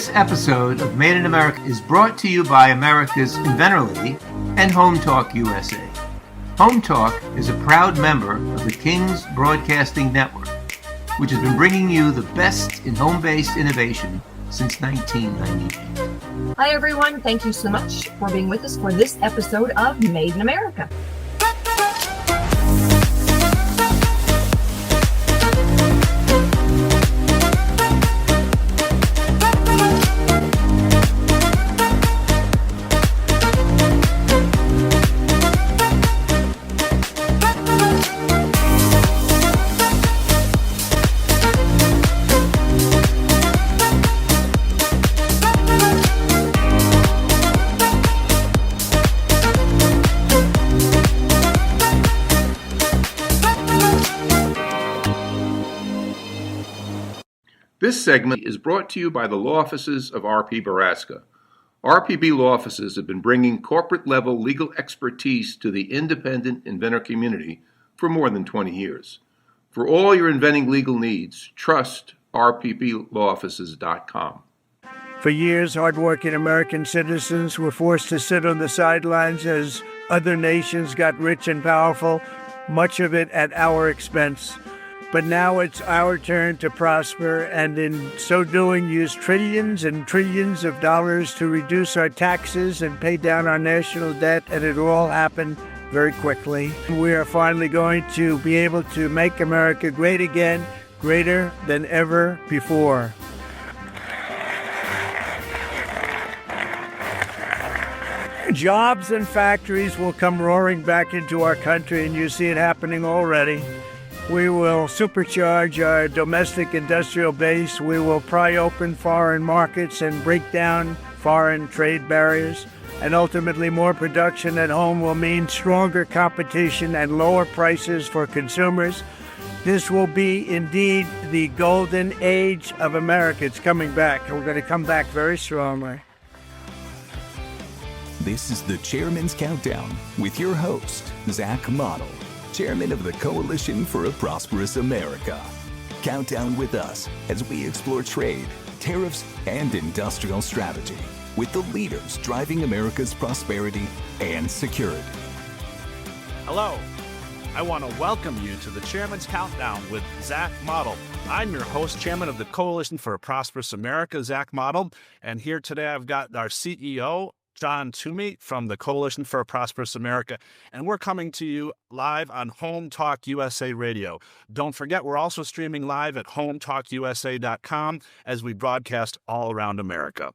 This episode of Made in America is brought to you by America's Inventorly and Home Talk USA. Home Talk is a proud member of the King's Broadcasting Network, which has been bringing you the best in home-based innovation since 1998. Hi, everyone. Thank you so much for being with us for this episode of Made in America. This segment is brought to you by the law offices of R.P. Baraska. RPB law offices have been bringing corporate-level legal expertise to the independent inventor community for more than 20 years. For all your inventing legal needs, trust rpblawoffices.com. For years, hardworking American citizens were forced to sit on the sidelines as other nations got rich and powerful, much of it at our expense. But now it's our turn to prosper, and in so doing, use trillions and trillions of dollars to reduce our taxes and pay down our national debt, and it'll all happen very quickly. We are finally going to be able to make America great again, greater than ever before. Jobs and factories will come roaring back into our country, and you see it happening already. We will supercharge our domestic industrial base. We will pry open foreign markets and break down foreign trade barriers. And ultimately, more production at home will mean stronger competition and lower prices for consumers. This will be indeed the golden age of America. It's coming back. We're going to come back very strongly. This is the Chairman's Countdown with your host, Zach Mottl, Chairman of the Coalition for a Prosperous America. Count down with us as we explore trade, tariffs, and industrial strategy with the leaders driving America's prosperity and security. Hello. I want to welcome you to the Chairman's Countdown with Zach Mottl. I'm your host, Chairman of the Coalition for a Prosperous America, Zach Mottl, and here today I've got our CEO, John Toomey from the Coalition for a Prosperous America, and we're coming to you live on Home Talk USA Radio. Don't forget, we're also streaming live at hometalkusa.com as we broadcast all around America.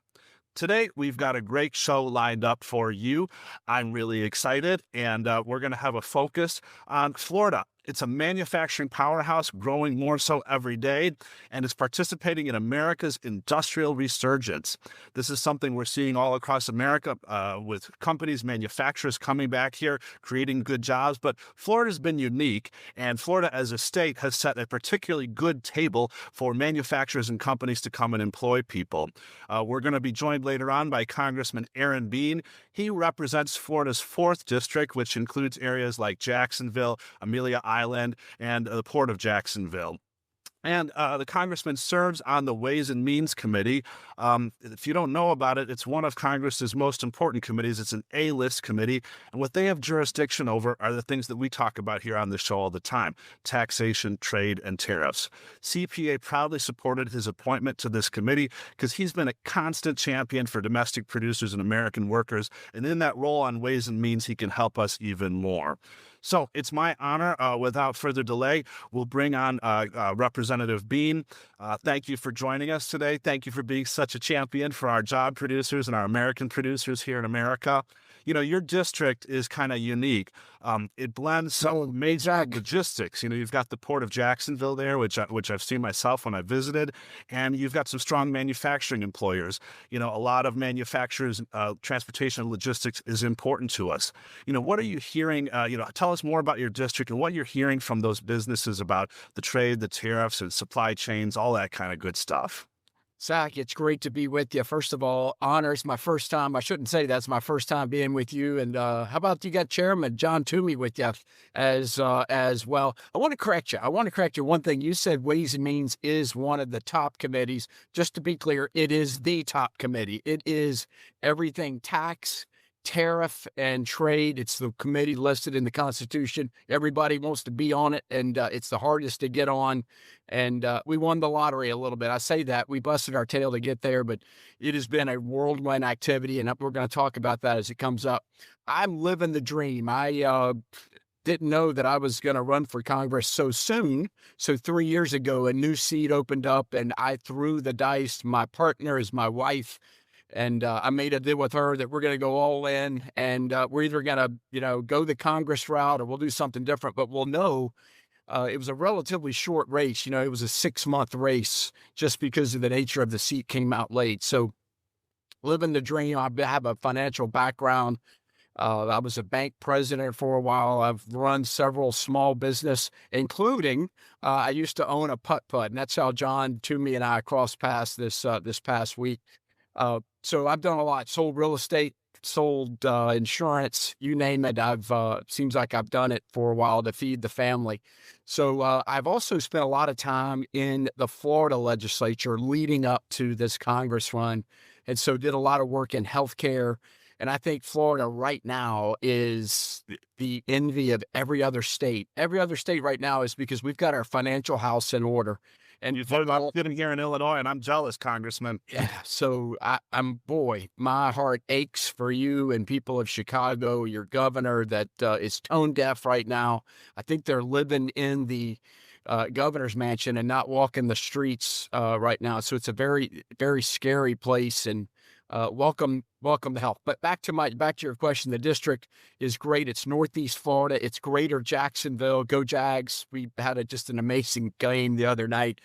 Today, we've got a great show lined up for you. I'm really excited, and we're going to have a focus on Florida. It's a manufacturing powerhouse growing more so every day, and it's participating in America's industrial resurgence. This is something we're seeing all across America with companies, manufacturers coming back here, creating good jobs. But Florida's been unique, and Florida as a state has set a particularly good table for manufacturers and companies to come and employ people. We're going to be joined later on by Congressman Aaron Bean. He represents Florida's 4th District, which includes areas like Jacksonville, Amelia Island, and the Port of Jacksonville. And the congressman serves on the Ways and Means Committee. If you don't know about it, it's one of Congress's most important committees. It's an A-list committee. And what they have jurisdiction over are the things that we talk about here on the show all the time: taxation, trade, and tariffs. CPA proudly supported his appointment to this committee because he's been a constant champion for domestic producers and American workers. And in that role on Ways and Means, he can help us even more. So it's my honor. Without further delay, we'll bring on Representative Bean. Thank you for joining us today. Thank you for being such a champion for our job producers and our American producers here in America. You know, your district is kind of unique. It blends some amazing logistics. You know, you've got the Port of Jacksonville there, which I've seen myself when I visited, and you've got some strong manufacturing employers. You know, a lot of manufacturers, transportation and logistics is important to us. You know, what are you hearing? Tell us more about your district and what you're hearing from those businesses about the trade, the tariffs, and supply chains, all that kind of good stuff. Zach, it's great to be with you. First of all, honor. It's my first time. I shouldn't say that's my first time being with you. And how about you got Chairman John Toomey with you as well? I want to correct you. One thing. You said Ways and Means is one of the top committees. Just to be clear, it is the top committee. It is everything tax, tariff, and trade. It's the committee listed in the Constitution. Everybody wants to be on it, and it's the hardest to get on. And we won the lottery a little bit. I say that. We busted our tail to get there, but it has been a whirlwind activity, and we're going to talk about that as it comes up. I'm living the dream. I didn't know that I was going to run for Congress so soon. So 3 years ago, a new seat opened up, and I threw the dice. My partner is my wife. And I made a deal with her that we're going to go all in, and we're either going to, go the Congress route or we'll do something different. But we'll know. It was a relatively short race. It was a 6-month race just because of the nature of the seat came out late. So living the dream. I have a financial background. I was a bank president for a while. I've run several small business, including I used to own a putt-putt, and that's how John Toomey and I crossed paths this past week. So I've done a lot, sold real estate, sold insurance, you name it. Seems like I've done it for a while to feed the family. So I've also spent a lot of time in the Florida legislature leading up to this Congress run. And so did a lot of work in healthcare. And I think Florida right now is the envy of every other state. Every other state right now is because we've got our financial house in order. And You thought about getting here in Illinois, and I'm jealous, Congressman. yeah, so my heart aches for you and people of Chicago, your governor that is tone deaf right now. I think they're living in the governor's mansion and not walking the streets right now. So it's a very, very scary place, and welcome to health. But back to your question, the district is great. It's Northeast Florida. It's Greater Jacksonville. Go Jags. We had just an amazing game the other night,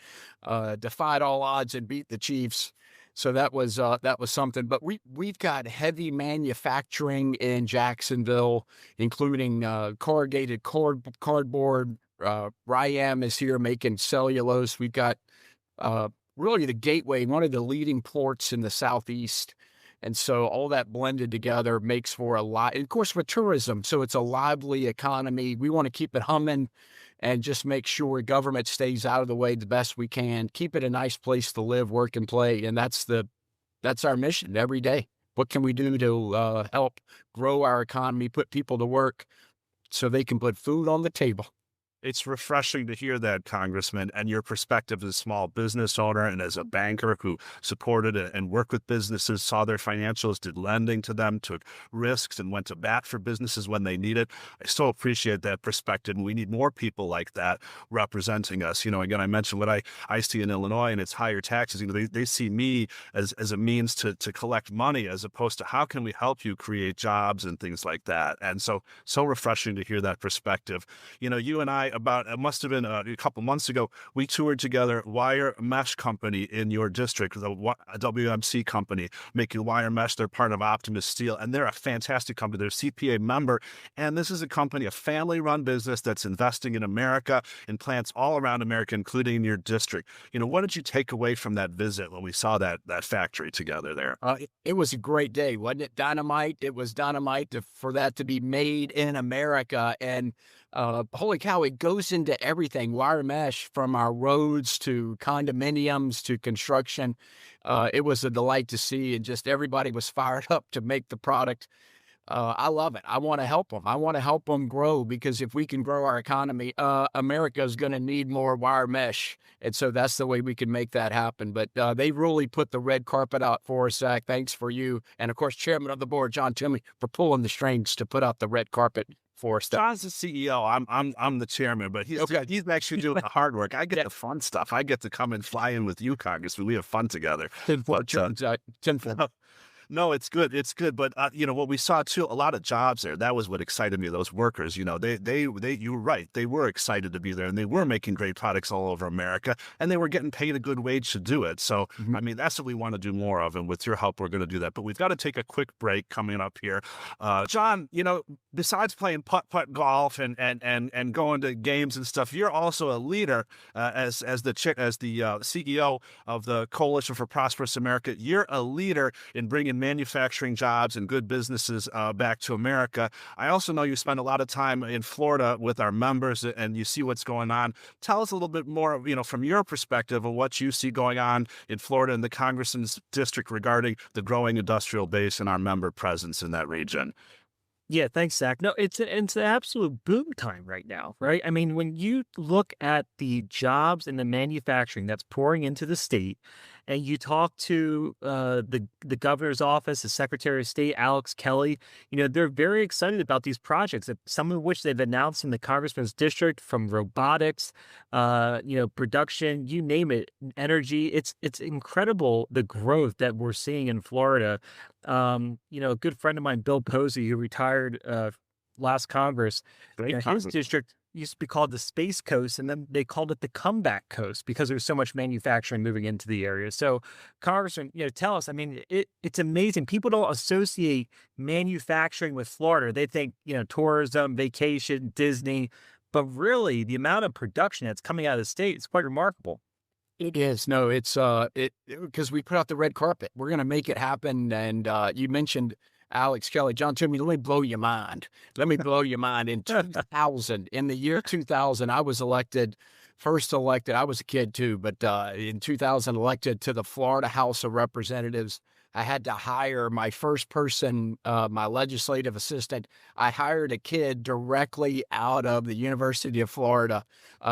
defied all odds and beat the Chiefs. So that was something. But we've got heavy manufacturing in Jacksonville, including corrugated cardboard. RYAM is here making cellulose. We've got really the gateway, one of the leading ports in the Southeast. And so all that blended together makes for a lot. And of course, with tourism, so it's a lively economy. We want to keep it humming and just make sure government stays out of the way the best we can. Keep it a nice place to live, work, and play. And that's our mission every day. What can we do to help grow our economy, put people to work so they can put food on the table? It's refreshing to hear that, Congressman, and your perspective as a small business owner and as a banker who supported and worked with businesses, saw their financials, did lending to them, took risks, and went to bat for businesses when they need it. I so appreciate that perspective, and we need more people like that representing us. Again, I mentioned what I see in Illinois, and it's higher taxes. They see me as a means to collect money, as opposed to how can we help you create jobs and things like that. And so refreshing to hear that perspective. You and I, it must have been a couple months ago, we toured together Wire Mesh Company in your district, the WMC company, making wire mesh. They're part of Optimus Steel, and they're a fantastic company. They're a CPA member, and this is a company, a family-run business that's investing in America, in plants all around America, including in your district. What did you take away from that visit when we saw that factory together there? It was a great day, wasn't it? Dynamite. It was dynamite for that to be made in America. And holy cow, it goes into everything. Wire mesh, from our roads to condominiums to construction. It was a delight to see, and just everybody was fired up to make the product. I love it. I want to help them. I want to help them grow, because if we can grow our economy, America is going to need more wire mesh. And so that's the way we can make that happen. But they really put the red carpet out for us, Zach. Thanks for you. And of course, Chairman of the Board, John Toomey, for pulling the strings to put out the red carpet for us. John's the CEO. I'm the chairman, but he's actually doing the hard work. I get the fun stuff. I get to come and fly in with you, Congressman. We have fun together. Tinfoil. No, it's good. It's good. But, what we saw too, a lot of jobs there. That was what excited me. Those workers, you were right. They were excited to be there and they were making great products all over America and they were getting paid a good wage to do it. So, I mean, that's what we want to do more of. And with your help, we're going to do that. But we've got to take a quick break coming up here. John, besides playing putt golf and going to games and stuff, you're also a leader as the CEO of the Coalition for Prosperous America. You're a leader in bringing manufacturing jobs and good businesses back to America. I also know you spend a lot of time in Florida with our members and you see what's going on. Tell us a little bit more, from your perspective of what you see going on in Florida and the Congressman's district regarding the growing industrial base and our member presence in that region. Yeah, thanks, Zach. No, it's an absolute boom time right now, right? I mean, when you look at the jobs and the manufacturing that's pouring into the state, and you talk to the governor's office, the Secretary of State, Alex Kelly, they're very excited about these projects, some of which they've announced in the Congressman's district, from robotics, production, you name it, energy. It's incredible the growth that we're seeing in Florida. A good friend of mine, Bill Posey, who retired last Congress, his district used to be called the Space Coast, and then they called it the Comeback Coast because there's so much manufacturing moving into the area. So, Congressman, tell us. I mean, it's amazing. People don't associate manufacturing with Florida. They think, tourism, vacation, Disney, but really the amount of production that's coming out of the state is quite remarkable. It is. No, it's because we put out the red carpet. We're going to make it happen. And you mentioned Alex Kelly. John Toomey, let me blow your mind. Let me blow your mind. In 2000, in the year 2000, I was first elected. I was a kid too, but in 2000, elected to the Florida House of Representatives. I had to hire my first person, my legislative assistant. I hired a kid directly out of the University of Florida.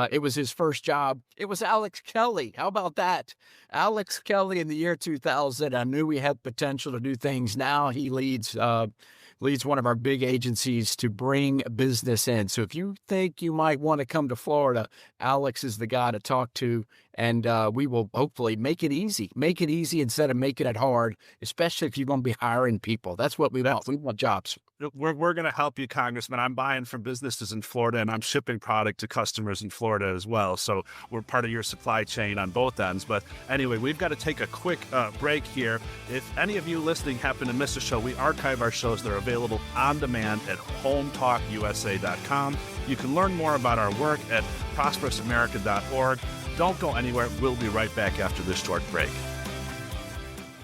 It was his first job. It was Alex Kelly. How about that? Alex Kelly in the year 2000. I knew we had potential to do things. Now he leads one of our big agencies to bring business in. So if you think you might want to come to Florida, Alex is the guy to talk to, and we will hopefully make it easy. Make it easy instead of making it hard, especially if you're going to be hiring people. That's what we want. We want jobs. We're going to help you, Congressman. I'm buying from businesses in Florida, and I'm shipping product to customers in Florida as well. So we're part of your supply chain on both ends. But anyway, we've got to take a quick break here. If any of you listening happen to miss a show, we archive our shows that are available on demand at hometalkusa.com. You can learn more about our work at prosperousamerica.org. Don't go anywhere. We'll be right back after this short break.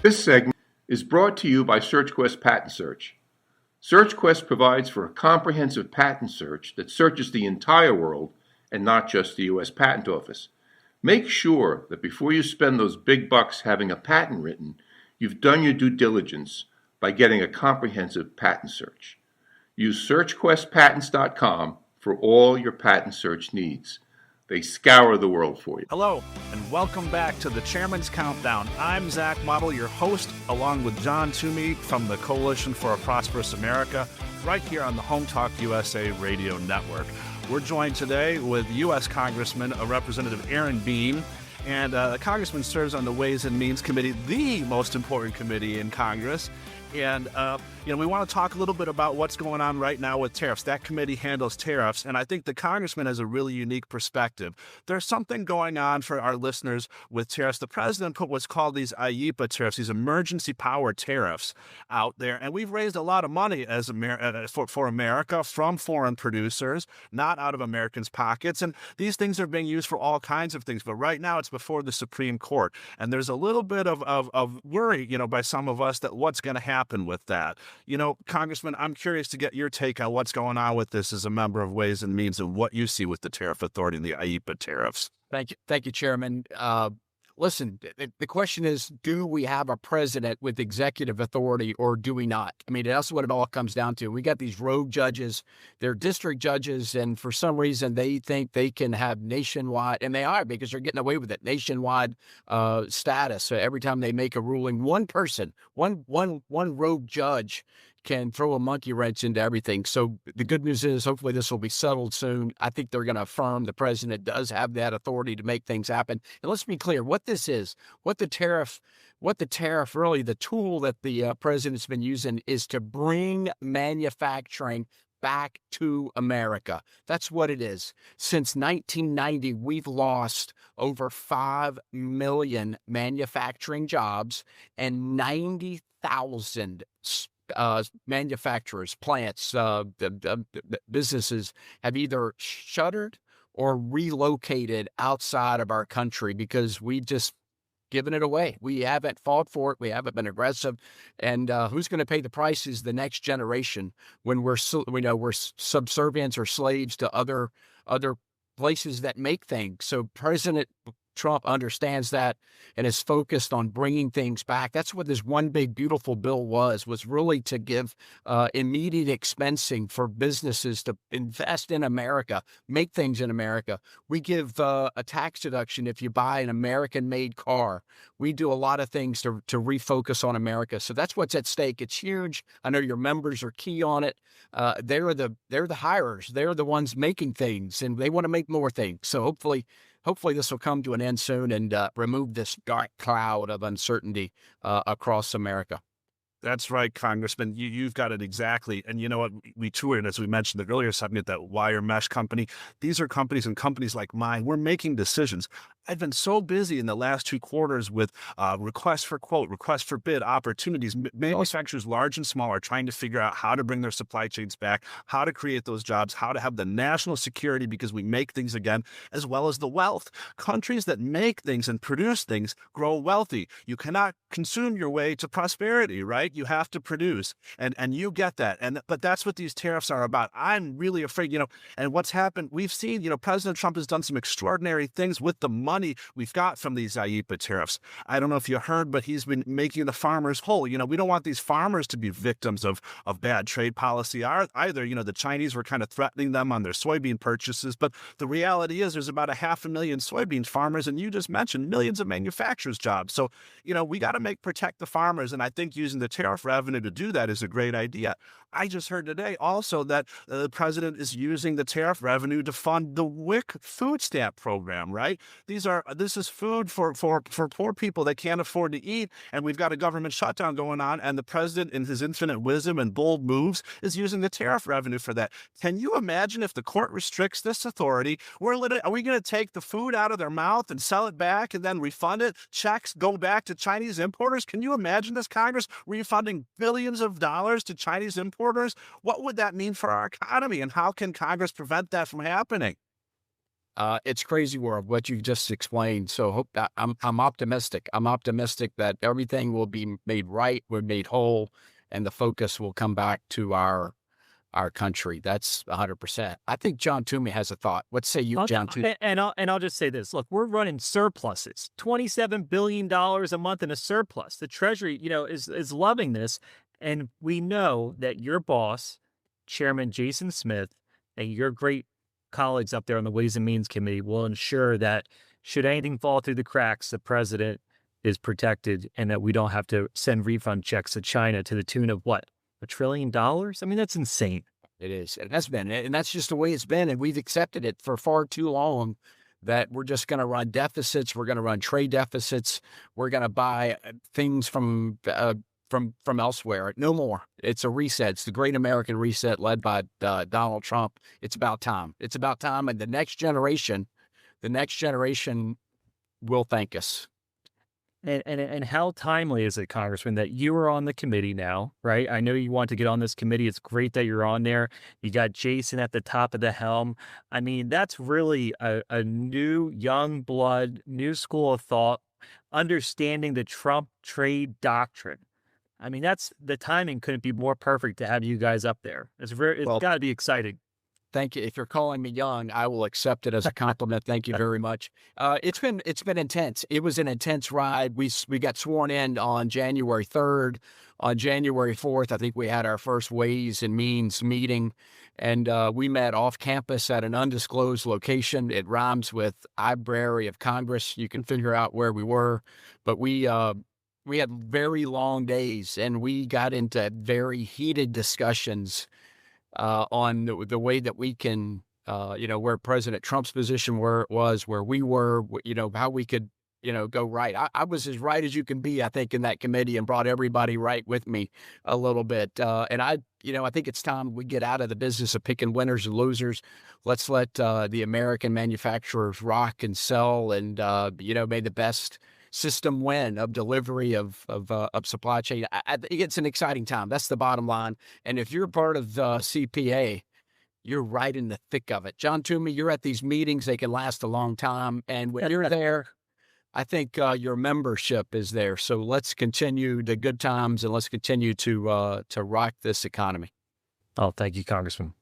This segment is brought to you by SearchQuest Patent Search. SearchQuest provides for a comprehensive patent search that searches the entire world and not just the U.S. Patent Office. Make sure that before you spend those big bucks having a patent written, you've done your due diligence by getting a comprehensive patent search. Use SearchQuestPatents.com for all your patent search needs. They scour the world for you. Hello, and welcome back to the Chairman's Countdown. I'm Zach Mottl, your host, along with John Toomey from the Coalition for a Prosperous America, right here on the Home Talk USA radio network. We're joined today with U.S. Congressman Representative Aaron Bean, and the Congressman serves on the Ways and Means Committee, the most important committee in Congress. And, we want to talk a little bit about what's going on right now with tariffs. That committee handles tariffs, and I think the Congressman has a really unique perspective. There's something going on for our listeners with tariffs. The president put what's called these IEEPA tariffs, these emergency power tariffs out there, and we've raised a lot of money as for America from foreign producers, not out of Americans' pockets, and these things are being used for all kinds of things, but right now it's before the Supreme Court, and there's a little bit of worry, by some of us that what's going to happen with that. Congressman, I'm curious to get your take on what's going on with this as a member of Ways and Means and what you see with the Tariff Authority and the IEEPA tariffs. Thank you, Chairman. Listen, the question is, do we have a president with executive authority or do we not? I mean, that's what it all comes down to. We got these rogue judges, they're district judges, and for some reason they think they can have nationwide, and they are because they're getting away with it, nationwide status. So every time they make a ruling, one person, one rogue judge can throw a monkey wrench into everything. So the good news is hopefully this will be settled soon. I think they're going to affirm the president does have that authority to make things happen. And let's be clear, what this is, what the tariff what the tariff really, the tool that the president's been using is to bring manufacturing back to America. That's what it is. Since 1990, we've lost over 5 million manufacturing jobs and 90,000 manufacturers, plants, the businesses have either shuttered or relocated outside of our country because we just given it away. We haven't fought for it. We haven't been aggressive. And who's going to pay the price is the next generation when we're subservients or slaves to other places that make things. So President Trump understands that and is focused on bringing things back. That's what this one big beautiful bill was really to give immediate expensing for businesses to invest in America, make things in America. We give a tax deduction if you buy an American-made car. We do a lot of things to refocus on America. So that's what's at stake. It's huge. I know your members are key on it. They're the hirers. They're the ones making things, and they want to make more things. So hopefully this will come to an end soon and remove this dark cloud of uncertainty across America. That's right, Congressman. You've got it exactly. And you know what? We toured, as we mentioned the earlier segment, that wire mesh company. These are companies, and companies like mine, we're making decisions. I've been so busy in the last 2 quarters with requests for quote, requests for bid opportunities. Manufacturers, large and small, are trying to figure out how to bring their supply chains back, how to create those jobs, how to have the national security because we make things again, as well as the wealth. Countries that make things and produce things grow wealthy. You cannot consume your way to prosperity, right? You have to produce, and you get that. But that's what these tariffs are about. I'm really afraid, and what's happened, we've seen, President Trump has done some extraordinary things with the money we've got from these IEEPA tariffs. I don't know if you heard, but he's been making the farmers whole. We don't want these farmers to be victims of bad trade policy either. The Chinese were kind of threatening them on their soybean purchases, but the reality is there's about 500,000 soybean farmers, and you just mentioned millions of manufacturers' jobs. So, we got to protect the farmers, and I think using the tariff revenue to do that is a great idea. I just heard today also that the president is using the tariff revenue to fund the WIC food stamp program, right? This is food for poor people that can't afford to eat, and we've got a government shutdown going on, and the president, in his infinite wisdom and bold moves, is using the tariff revenue for that. Can you imagine if the court restricts this authority? Are we going to take the food out of their mouth and sell it back and then refund it? Checks go back to Chinese importers? Can you imagine this, Congress, refunding billions of dollars to Chinese importers? What would that mean for our economy, and how can Congress prevent that from happening? It's crazy world, what you just explained. So I'm optimistic. I'm optimistic that everything will be made right, we're made whole, and the focus will come back to our country. That's 100%. I think John Toomey has a thought. What say you, John Toomey? And I'll just say this. Look, we're running surpluses, $27 billion a month in a surplus. The Treasury, is loving this. And we know that your boss, Chairman Jason Smith, and your great colleagues up there on the Ways and Means Committee will ensure that should anything fall through the cracks, the president is protected and that we don't have to send refund checks to China to the tune of what? $1 trillion? I mean, that's insane. It is. It has been. And that's just the way it's been. And we've accepted it for far too long that we're just going to run deficits. We're going to run trade deficits. We're going to buy things from elsewhere. No more. It's a reset. It's the great American reset led by Donald Trump. It's about time. It's about time. And the next generation will thank us. And how timely is it, Congressman, that you are on the committee now, right? I know you want to get on this committee. It's great that you're on there. You got Jason at the top of the helm. I mean, that's really a new young blood, new school of thought, understanding the Trump trade doctrine. I mean, the timing couldn't be more perfect to have you guys up there. It's got to be exciting. Thank you. If you're calling me young, I will accept it as a compliment. Thank you very much. It's been intense. It was an intense ride. We got sworn in on January 3rd. On January 4th, I think we had our first Ways and Means meeting, and we met off campus at an undisclosed location. It rhymes with Library of Congress. You can figure out where we were, but we had very long days, and we got into very heated discussions on the way that we can, where President Trump's position was, where we were, how we could go right. I was as right as you can be, I think, in that committee, and brought everybody right with me a little bit. I think it's time we get out of the business of picking winners and losers. Let's let the American manufacturers rock and sell, and may the best system win of delivery of supply chain. I think it's an exciting time. That's the bottom line. And if you're part of the CPA, you're right in the thick of it. John Toomey, you're at these meetings. They can last a long time. And when you're there, I think your membership is there. So let's continue the good times, and let's continue to rock this economy. Oh, thank you, Congressman.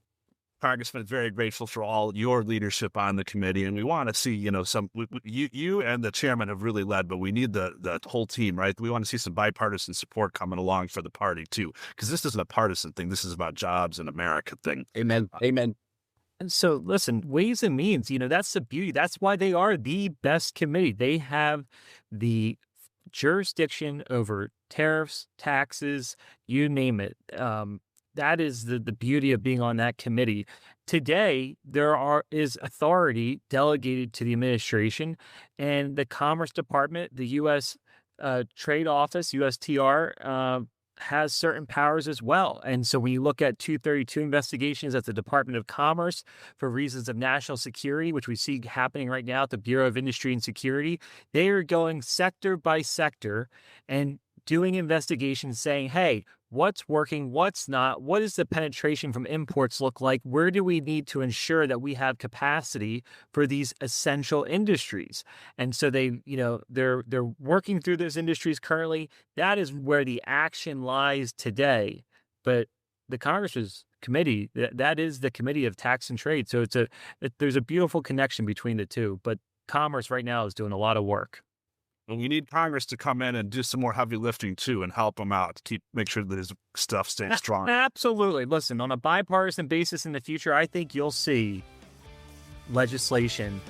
Congressman, very grateful for all your leadership on the committee, and we want to see, you and the chairman have really led, but we need the whole team, right? We want to see some bipartisan support coming along for the party too, because this isn't a partisan thing. This is about jobs and America thing. Amen. Amen. And so, listen, Ways and Means, that's the beauty. That's why they are the best committee. They have the jurisdiction over tariffs, taxes, you name it. That is the beauty of being on that committee. Today, there is authority delegated to the administration, and the Commerce Department, the U.S. Trade Office, USTR, has certain powers as well. And so when you look at 232 investigations at the Department of Commerce for reasons of national security, which we see happening right now at the Bureau of Industry and Security, they are going sector by sector and doing investigations saying, hey, what's working, what's not, what does the penetration from imports look like, where do we need to ensure that we have capacity for these essential industries? And so they're working through those industries currently. That is where the action lies today. But the Congress's committee, that is the Committee of Tax and Trade. So there's a beautiful connection between the two. But Commerce right now is doing a lot of work. And we need Congress to come in and do some more heavy lifting too, and help them out to make sure that his stuff stays strong. Absolutely. Listen, on a bipartisan basis in the future, I think you'll see legislation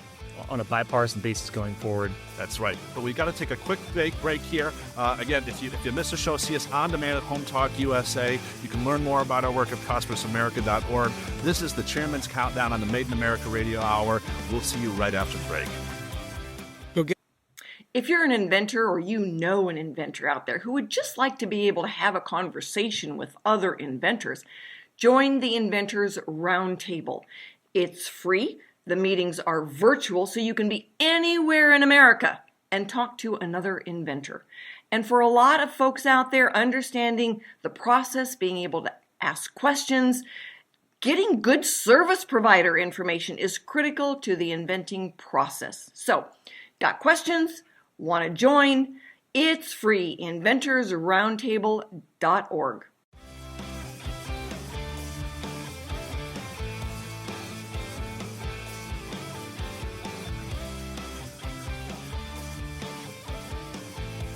on a bipartisan basis going forward. That's right. But we got to take a quick break here. Again, if you miss the show, see us on demand at Home Talk USA. You can learn more about our work at ProsperousAmerica.org. This is the Chairman's Countdown on the Made in America Radio Hour. We'll see you right after the break. If you're an inventor, or you know an inventor out there who would just like to be able to have a conversation with other inventors, join the Inventors Roundtable. It's free. The meetings are virtual, so you can be anywhere in America and talk to another inventor. And for a lot of folks out there, understanding the process, being able to ask questions, getting good service provider information is critical to the inventing process. So, got questions? Want to join? It's free. InventorsRoundtable.org.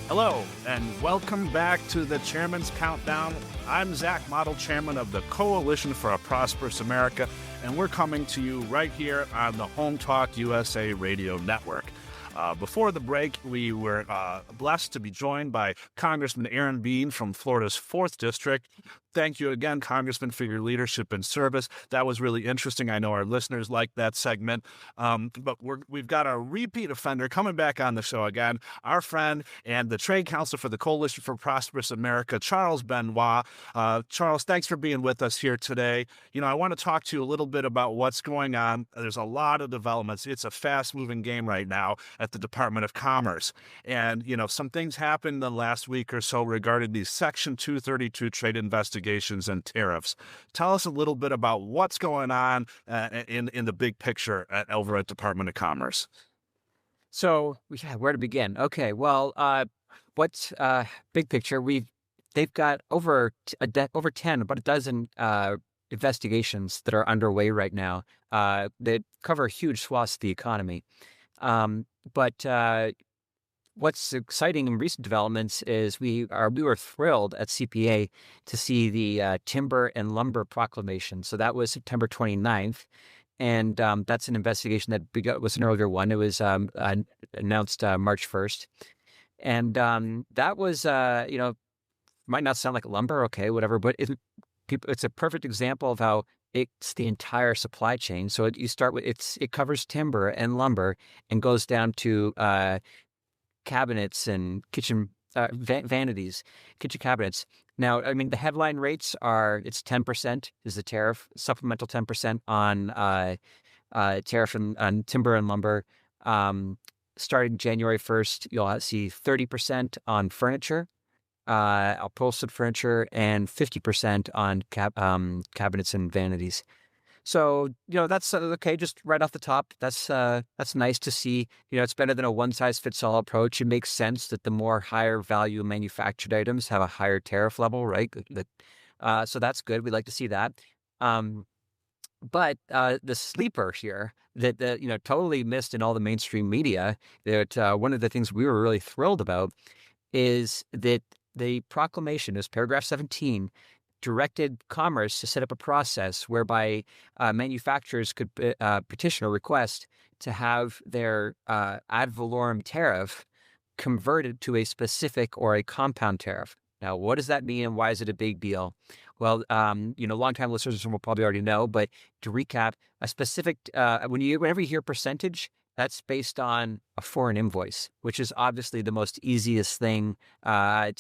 Hello, and welcome back to the Chairman's Countdown. I'm Zach Mottl, chairman of the Coalition for a Prosperous America, and we're coming to you right here on the Home Talk USA radio network. Before the break, we were blessed to be joined by Congressman Aaron Bean from Florida's 4th District. Thank you again, Congressman, for your leadership and service. That was really interesting. I know our listeners liked that segment. But we've got a repeat offender coming back on the show again, our friend and the trade counsel for the Coalition for Prosperous America, Charles Benoit. Charles, thanks for being with us here today. I want to talk to you a little bit about what's going on. There's a lot of developments. It's a fast-moving game right now at the Department of Commerce. And, some things happened the last week or so regarding these Section 232 trade investigations and tariffs. Tell us a little bit about what's going on in the big picture over at Department of Commerce. So, where to begin? Okay, well, what's big picture? They've got over 10, about a dozen investigations that are underway right now that cover huge swaths of the economy. But what's exciting in recent developments is we were thrilled at CPA to see the timber and lumber proclamation. So that was September 29th. And that's an investigation that was an earlier one. It was announced March 1st. And that was, might not sound like lumber, okay, whatever, but it's a perfect example of how it's the entire supply chain. So you start with, it covers timber and lumber and goes down to cabinets and kitchen vanities, kitchen cabinets. Now, I mean, the headline rates are, it's 10% is the tariff, supplemental 10% on tariff on timber and lumber. Starting January 1st, you'll see 30% on furniture, upholstered furniture, and 50% on cabinets and vanities. So, that's okay. Just right off the top, that's nice to see. It's better than a one-size-fits-all approach. It makes sense that the more higher value manufactured items have a higher tariff level, right? So that's good. We'd like to see that. But the sleeper here that totally missed in all the mainstream media, that one of the things we were really thrilled about is that the proclamation, is paragraph 17, directed Commerce to set up a process whereby manufacturers could petition or request to have their ad valorem tariff converted to a specific or a compound tariff. Now, what does that mean and why is it a big deal? Well, longtime listeners will probably already know, but to recap, a specific, whenever you hear percentage, that's based on a foreign invoice, which is obviously the most easiest thing to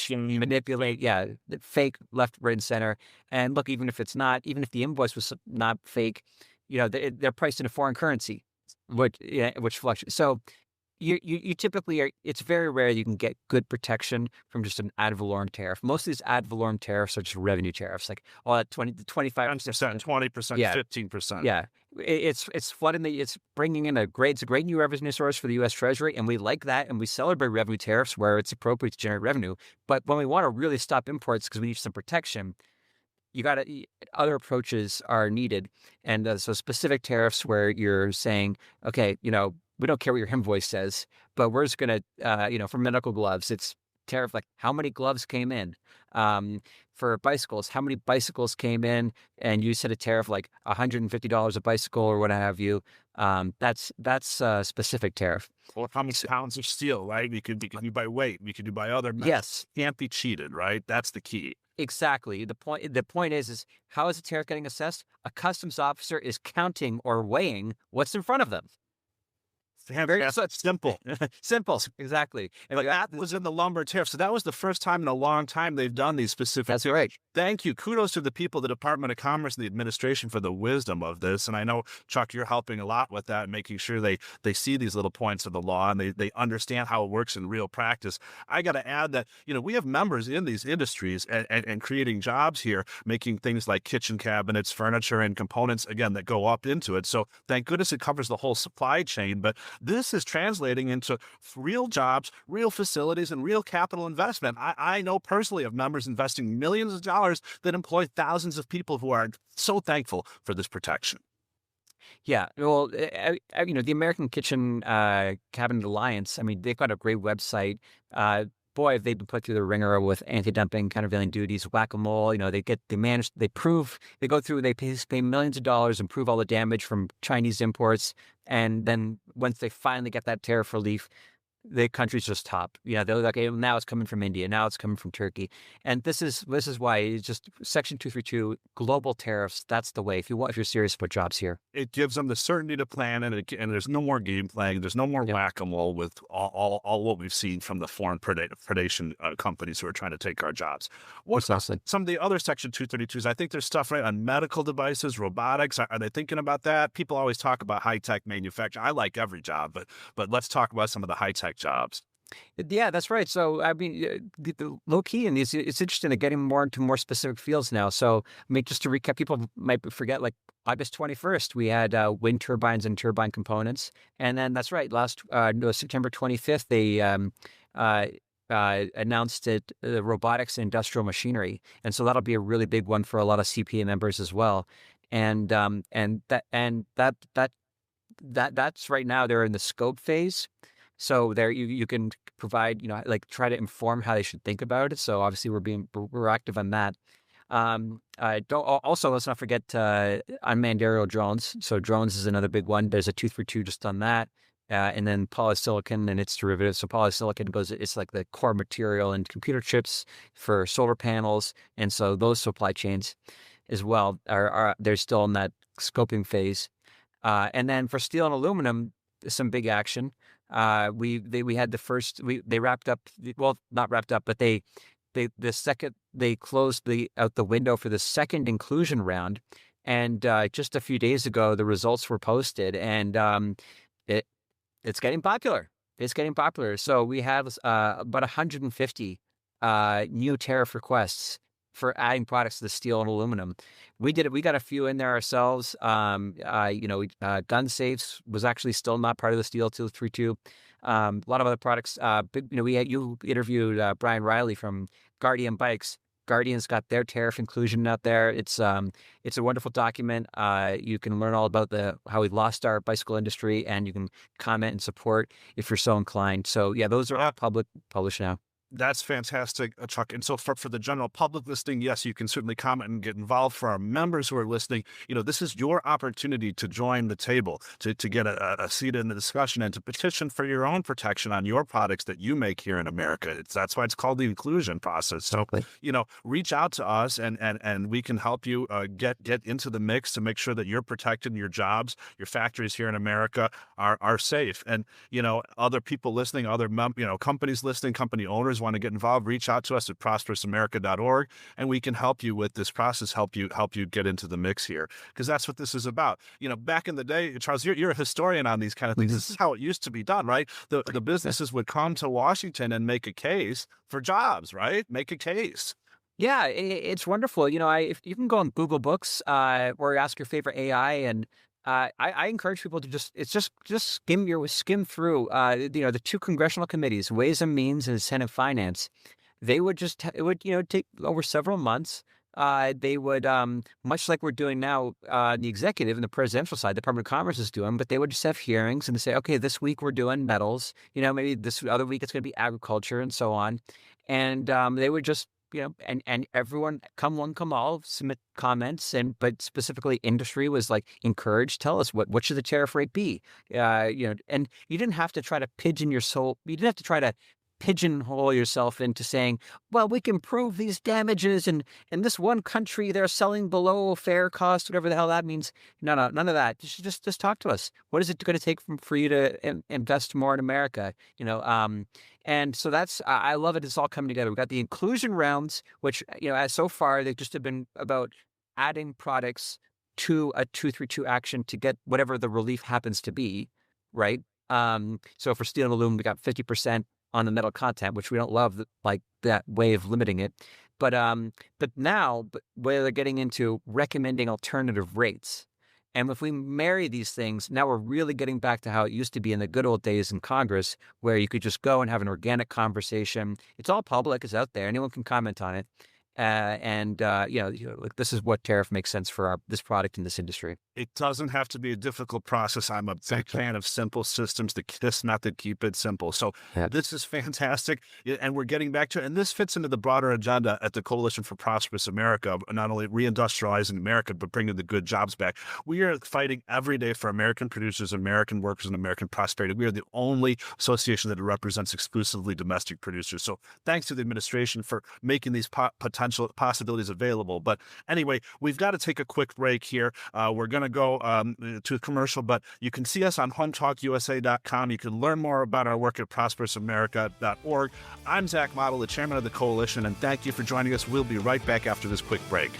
manipulate. Yeah, fake left, right, and center. And look, even if the invoice was not fake, they're priced in a foreign currency, which fluctuates. So you typically are. It's very rare you can get good protection from just an ad valorem tariff. Most of these ad valorem tariffs are just revenue tariffs, like all that 25%, 20%, 15%. Yeah, it's flooding it's bringing in it's a great new revenue source for the U.S. Treasury, and we like that, and we celebrate revenue tariffs where it's appropriate to generate revenue. But when we want to really stop imports because we need some protection, other approaches are needed, and so specific tariffs where you're saying, okay, we don't care what your invoice says, but we're just going to, for medical gloves, it's tariff like how many gloves came in. For bicycles, how many bicycles came in, and you set a tariff like $150 a bicycle or what have you. That's a specific tariff. Or how many pounds of steel, right? We could do by weight. We could do by other methods. Yes. Can't be cheated, right? That's the key. Exactly. The point is how is the tariff getting assessed? A customs officer is counting or weighing what's in front of them. Very simple. Simple, exactly. And that was in the lumber tariff. So that was the first time in a long time they've done these specific. That's right. Thank you. Kudos to the people, the Department of Commerce and the administration for the wisdom of this. And I know, Chuck, you're helping a lot with that, making sure they see these little points of the law and they understand how it works in real practice. I got to add that, we have members in these industries and creating jobs here, making things like kitchen cabinets, furniture, and components, again, that go up into it. So thank goodness it covers the whole supply chain. But this is translating into real jobs, real facilities, and real capital investment. I know personally of members investing millions of dollars that employ thousands of people who are so thankful for this protection. Yeah, well, the American Kitchen Cabinet Alliance, I mean, they've got a great website. Boy, if they've been put through the ringer with anti-dumping, countervailing duties, whack-a-mole. They pay millions of dollars and prove all the damage from Chinese imports. And then once they finally get that tariff relief, the countries just top. They're like, okay, now it's coming from India, now it's coming from Turkey, and this is why it's just Section 232, global tariffs. That's the way. If you're serious about jobs here, it gives them the certainty to plan, and there's no more game playing. There's no more whack-a-mole with all what we've seen from the foreign predation companies who are trying to take our jobs. What's some of the other Section 232s? I think there's stuff right on medical devices, robotics. Are they thinking about that? People always talk about high-tech manufacturing. I like every job, but let's talk about some of the high-tech jobs. Yeah, that's right. So, I mean, the low key in these, it's interesting to getting more into more specific fields now. So, I mean, just to recap, people might forget, like August 21st, we had wind turbines and turbine components. And then that's right, September 25th, they announced it, robotics and industrial machinery. And so that'll be a really big one for a lot of CPA members as well. And that's right now, they're in the scope phase. So there you can provide, try to inform how they should think about it. So obviously we're active on that. Let's not forget unmanned aerial drones. So drones is another big one. There's a 232 just on that. And then polysilicon and its derivatives. So polysilicon it's like the core material in computer chips for solar panels. And so those supply chains as well they're still in that scoping phase. And then for steel and aluminum, some big action. We had the first. They wrapped up. Well, not wrapped up, but they closed out the window for the second inclusion round, and just a few days ago the results were posted, and it's getting popular. It's getting popular. So we have about 150 new tariff requests for adding products to the steel and aluminum. We did it. We got a few in there ourselves. Gun safes was actually still not part of the steel 232. A lot of other products. You interviewed Brian Riley from Guardian Bikes. Guardian's got their tariff inclusion out there. It's a wonderful document. You can learn all about how we lost our bicycle industry, and you can comment and support if you're so inclined. So yeah, those are all published now. That's fantastic, Chuck. And so for the general public listening, yes, you can certainly comment and get involved. For our members who are listening, this is your opportunity to join the table, to get a seat in the discussion and to petition for your own protection on your products that you make here in America. That's why it's called the inclusion process. So, reach out to us and we can help you get into the mix to make sure that you're protected and your jobs, your factories here in America are safe. And, other people listening, other companies listening, company owners want to get involved, reach out to us at prosperousamerica.org, and we can help you with this process, help you get into the mix here, because that's what this is about. Back in the day, Charles, you're a historian on these kind of things. This is how it used to be done, right? The businesses would come to Washington and make a case for jobs, right? Make a case. Yeah, it's wonderful. If you can go on Google Books or ask your favorite AI, and I encourage people to just skim through the two congressional committees, Ways and Means and Senate Finance. It would take over several months. They would much like we're doing now, the executive and the presidential side, the Department of Commerce is doing, but they would just have hearings and say, okay, this week we're doing metals. Maybe this other week it's going to be agriculture and so on, and they would just. And everyone, come one, come all, submit comments, but specifically industry was encouraged. Tell us what should the tariff rate be? And you didn't have to try to pigeonhole yourself into saying, well, we can prove these damages, and in this one country they're selling below fair cost, whatever the hell that means. No, none of that. Just talk to us. What is it going to take for you to invest more in America? And so I love it. It's all coming together. We've got the inclusion rounds, which, as so far, they just have been about adding products to a 232 action to get whatever the relief happens to be, right? So for steel and aluminum, we got 50% on the metal content, which we don't love, that way of limiting it. But now where they're getting into recommending alternative rates. And if we marry these things, now we're really getting back to how it used to be in the good old days in Congress, where you could just go and have an organic conversation. It's all public, it's out there. Anyone can comment on it. This is what tariff makes sense for this product in this industry. It doesn't have to be a difficult process. I'm a big fan of simple systems. This method, keep it simple. So This is fantastic. And we're getting back to it. And this fits into the broader agenda at the Coalition for Prosperous America, not only reindustrializing America, but bringing the good jobs back. We are fighting every day for American producers, American workers, and American prosperity. We are the only association that represents exclusively domestic producers. So thanks to the administration for making these potential possibilities available. But anyway, we've got to take a quick break here. We're going to go to a commercial, but you can see us on hometalkusa.com. You can learn more about our work at prosperousamerica.org. I'm Zach Mottl, the chairman of the coalition, and thank you for joining us. We'll be right back after this quick break.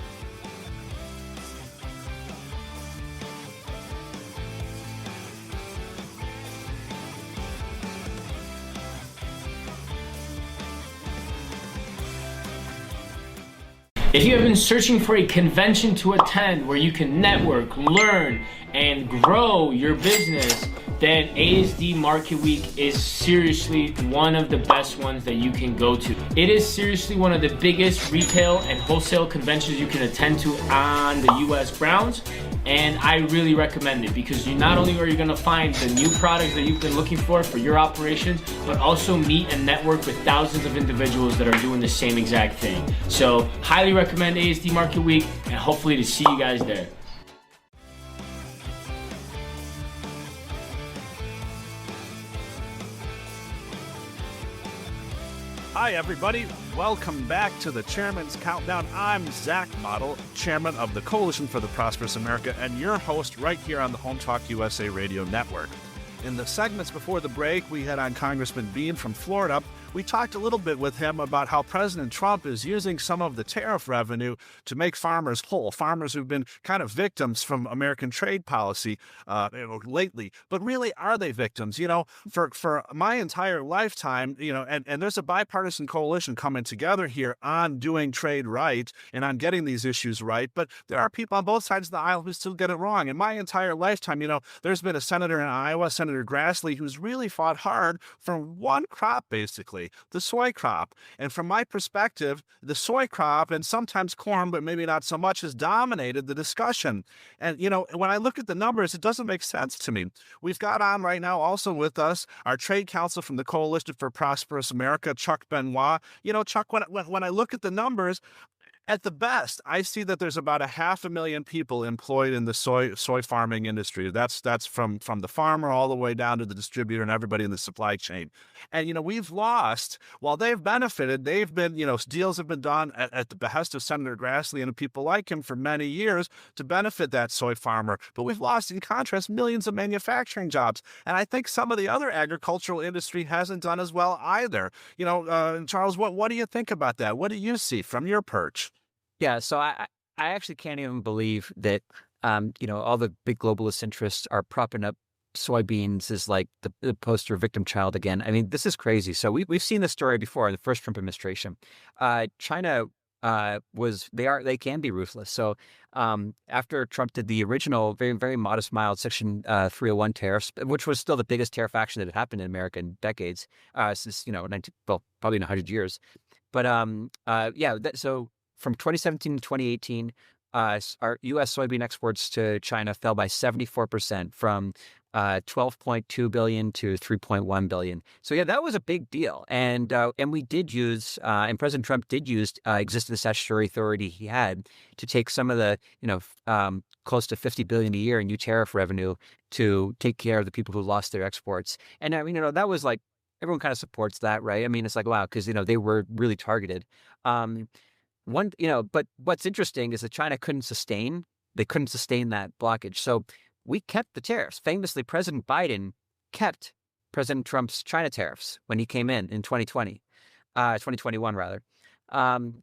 If you have been searching for a convention to attend where you can network, learn, and grow your business, then ASD Market Week is seriously one of the best ones that you can go to. It is seriously one of the biggest retail and wholesale conventions you can attend to on the US grounds, and I really recommend it because not only are you going to find the new products that you've been looking for your operations, but also meet and network with thousands of individuals that are doing the same exact thing. So highly recommend ASD Market Week, and hopefully to see you guys there. Hi, everybody. Welcome back to the Chairman's Countdown. I'm Zach Mottl, chairman of the Coalition for the Prosperous America, and your host right here on the Home Talk USA Radio Network. In the segments before the break, we had on Congressman Bean from Florida. We talked a little bit with him about how President Trump is using some of the tariff revenue to make farmers whole, farmers who've been kind of victims from American trade policy lately. But really, are they victims? For my entire lifetime, and there's a bipartisan coalition coming together here on doing trade right and on getting these issues right. But there are people on both sides of the aisle who still get it wrong. In my entire lifetime, there's been a senator in Iowa, Senator Grassley, who's really fought hard for one crop, basically, the soy crop. And from my perspective, the soy crop, and sometimes corn, but maybe not so much, has dominated the discussion. And, when I look at the numbers, it doesn't make sense to me. We've got on right now also with us our trade counsel from the Coalition for Prosperous America, Chuck Benoit. Chuck, when I look at the numbers, at the best, I see that there's about 500,000 people employed in the soy farming industry. That's from the farmer all the way down to the distributor and everybody in the supply chain. And, we've lost, while they've benefited, they've been, deals have been done at the behest of Senator Grassley and people like him for many years to benefit that soy farmer. But we've lost, in contrast, millions of manufacturing jobs. And I think some of the other agricultural industry hasn't done as well either. Charles, what do you think about that? What do you see from your perch? Yeah, so I actually can't even believe that, all the big globalist interests are propping up soybeans as like the poster victim child again. I mean, this is crazy. So we've seen this story before in the first Trump administration. China they can be ruthless. So after Trump did the original very, very modest, mild Section 301 tariffs, which was still the biggest tariff action that had happened in America in decades, since, probably in 100 years. But so from 2017 to 2018, our U.S. soybean exports to China fell by 74%, from 12.2 billion to 3.1 billion. So yeah, that was a big deal. And we did use, and President Trump did use existing statutory authority he had to take some of the, close to 50 billion a year in new tariff revenue to take care of the people who lost their exports. And I mean, that was like, everyone kind of supports that, right? I mean, it's like, wow, because, they were really targeted. But what's interesting is that China couldn't sustain that blockage. So we kept the tariffs. Famously, President Biden kept President Trump's China tariffs when he came in 2021 rather.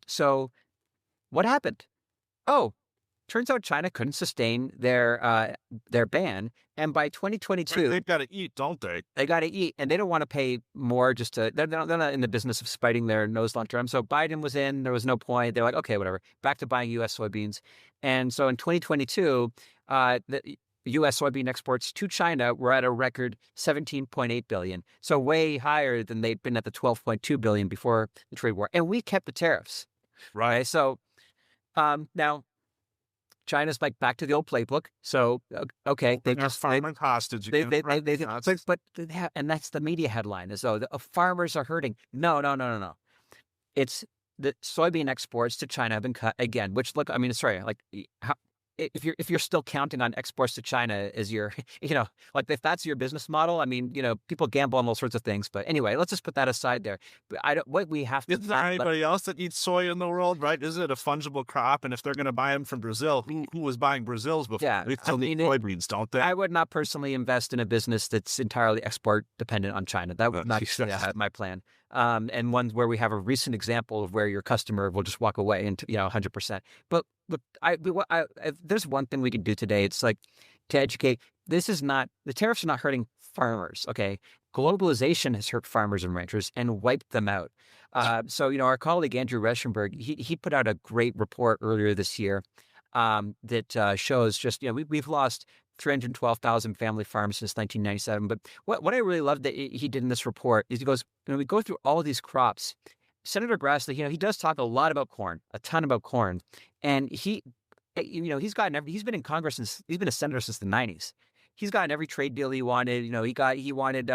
So what happened? Oh, turns out China couldn't sustain their ban, and by 2022, they've got to eat, don't they? They got to eat, and they don't want to pay more. They're not in the business of spiting their nose long term. So Biden was in. There was no point. They're like, okay, whatever. Back to buying U.S. soybeans, and so in 2022, the U.S. soybean exports to China were at a record 17.8 billion, so way higher than they'd been at the 12.2 billion before the trade war, and we kept the tariffs. Right. So now China's like back to the old playbook. So okay, they just farming hostage. And that's the media headline, is the farmers are hurting. No. It's the soybean exports to China have been cut again. Which if you're still counting on exports to China as your, if that's your business model, I mean, people gamble on all sorts of things. But anyway, let's just put that aside there. But is there anybody else that eats soy in the world, right? Isn't it a fungible crop? And if they're going to buy them from Brazil, who was buying Brazil's before? Yeah, they still need soybeans, don't they? I would not personally invest in a business that's entirely export dependent on China. That would not be my plan. And one where we have a recent example of where your customer will just walk away and 100%. But look, there's one thing we can do today. It's like to educate. The tariffs are not hurting farmers. Okay, globalization has hurt farmers and ranchers and wiped them out. So our colleague Andrew Reschenberg, he put out a great report earlier this year that shows just we've lost 312,000 family farms since 1997. But what I really love that he did in this report is he goes, we go through all of these crops. Senator Grassley, he does talk a lot about corn, a ton about corn, and he's been in Congress he's been a senator since the 90s. He's gotten every trade deal he wanted. He wanted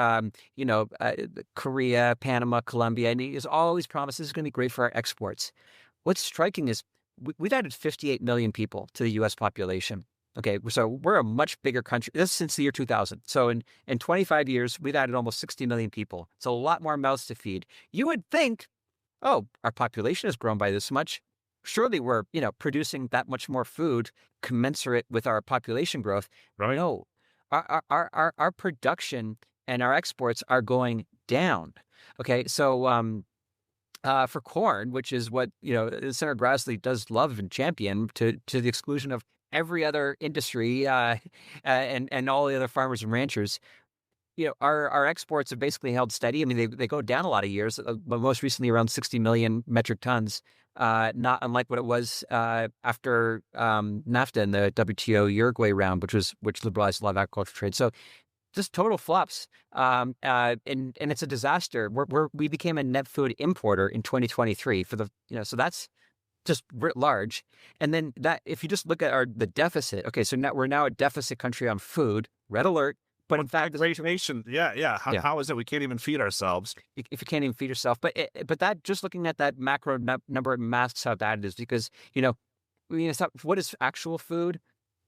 Korea, Panama, Colombia, and he has always promised this is going to be great for our exports. What's striking is we've added 58 million people to the U.S. population. Okay, so we're a much bigger country. This is since the year 2000. So in 25 years, we've added almost 60 million people. It's a lot more mouths to feed. You would think, our population has grown by this much. Surely we're, producing that much more food commensurate with our population growth. Right. No, our production and our exports are going down. Okay, so for corn, which is what Senator Grassley does love and champion to the exclusion of every other industry and all the other farmers and ranchers. Our exports have basically held steady. I mean, they go down a lot of years, but most recently around 60 million metric tons, not unlike what it was after NAFTA and the WTO Uruguay round, which liberalized a lot of agricultural trade. So just total flops, and it's a disaster. We became a net food importer in 2023 so that's just writ large. And then that if you just look at the deficit, okay, so now we're a deficit country on food. Red alert. But in fact, nation, how is it we can't even feed ourselves? If you can't even feed yourself, but that just looking at that macro number masks how bad it is because what is actual food?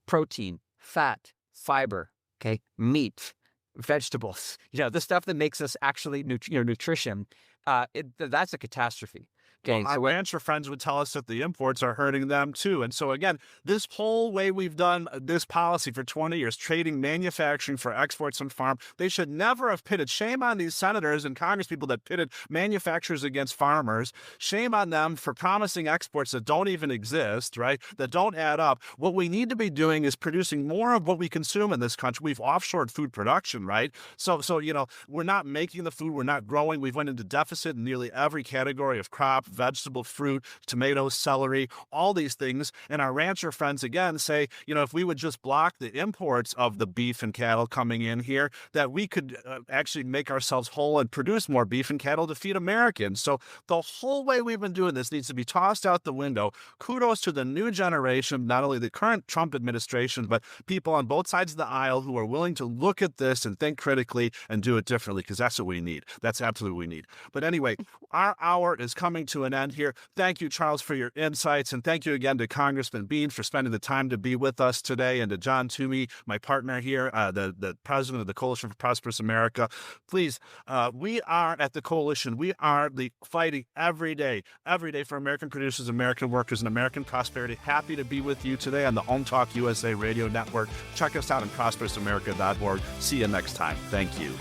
Protein, fat, fiber, okay, meat, vegetables. The stuff that makes us actually nutrition. That's a catastrophe. Okay, our rancher friends would tell us that the imports are hurting them too. And so again, this whole way we've done this policy for 20 years, trading manufacturing for exports and farm, they should never have pitted. Shame on these senators and congresspeople that pitted manufacturers against farmers. Shame on them for promising exports that don't even exist, right? That don't add up. What we need to be doing is producing more of what we consume in this country. We've offshored food production, right? So we're not making the food, we're not growing. We've went into deficit in nearly every category of crop, vegetable, fruit, tomatoes, celery, all these things. And our rancher friends, again, say, if we would just block the imports of the beef and cattle coming in here, that we could actually make ourselves whole and produce more beef and cattle to feed Americans. So the whole way we've been doing this needs to be tossed out the window. Kudos to the new generation, not only the current Trump administration, but people on both sides of the aisle who are willing to look at this and think critically and do it differently, because that's what we need. That's absolutely what we need. But anyway, our hour is coming to an end here. Thank you, Charles, for your insights. And thank you again to Congressman Bean for spending the time to be with us today, and to John Toomey, my partner here, the president of the Coalition for Prosperous America. Please, we are at the Coalition. We are fighting every day for American producers, American workers, and American prosperity. Happy to be with you today on the Home Talk USA Radio Network. Check us out at prosperousamerica.org. See you next time. Thank you.